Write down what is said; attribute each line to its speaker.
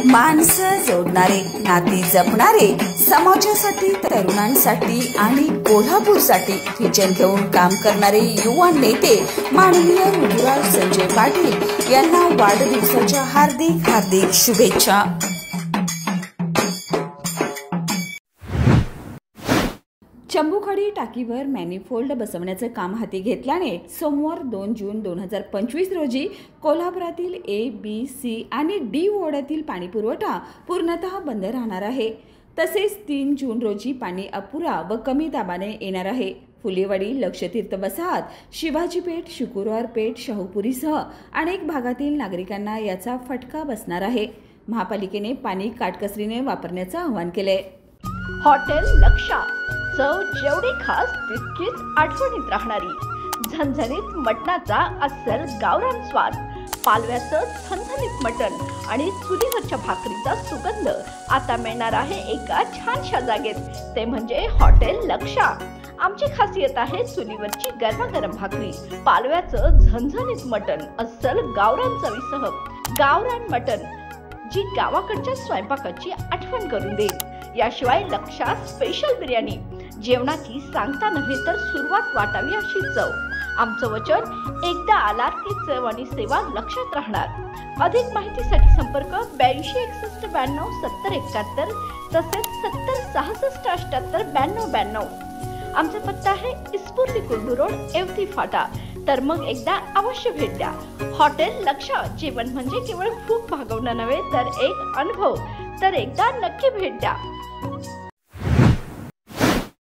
Speaker 1: माणसं जोडणारे, नाती जपणारे, समाजासाठी, तरुणांसाठी आणि कोल्हापूरसाठी विजन घेऊन काम करणारे युवा नेते माननीय ऋतुराज संजय पाटील यांना वाढदिवसाच्या हार्दिक हार्दिक शुभेच्छा। चंबुखाडी टाकीवर मॅनिफोल्ड बसवण्याचं काम हाती घेतल्याने सोमवार 2 जून 2025 रोजी कोल्हापुरातील ए, बी, सी आणि डी वॉर्डातील पाणीपुरवठा पूर्णतः बंद राहणार आहे। तसेच 3 जून रोजी पाणी अपुरा व कमी दाबाने येणार आहे। फुलेवाडी, लक्षतीर्थ वसाहत, शिवाजीपेठ, शुक्रवार पेठ, शाहूपुरीसह अनेक भागातील नागरिकांना याचा फटका बसणार आहे। महापालिकेने पाणी काटकसरीने वापरण्याचं आवाहन केले।
Speaker 2: हॉटेल लक्षा, चव जेवढी खास तितकीच आठवणीत राहणारी। झणझणीत मटणाचा अस्सल गावरान स्वाद, पालव्याचं झणझणीत मटण आणि चुलीवरच्या भाकरीचा सुगंध आता मिळणार आहे एका छानशा जागेत, ते म्हणजे हॉटेल लक्षा। आमची खासियत आहे चुलीवरची गरमागरम भाकरी, पालव्याचं झणझणीत मटण, अस्सल गावरान चवीसह गावरान मटण, जी गावाकडच्या स्वयंपाकाची आठवण करून देईल। याशिवाय लक्षा स्पेशल बिर्याणी, जेवणाची सांगता नव्हे तर सुरुवात वाटावी अशी चव। आमचं वचन, एकदा आलात की चव आणि सेवा लक्षात राहणार। अधिक माहितीसाठी संपर्क 82 61 92 70 71 तसेच 70 66 78 92 92। आमचा पत्ता आहे इस्पुर्ती कुर्डू रोड, एवती फाटा। तर मग एकदा अवश्य भेट द्या। हॉटेल लक्षा, जेवण म्हणजे केवळ भूक भागवणं नव्हे तर एक अनुभव। तर एकदा नक्की भेट द्या।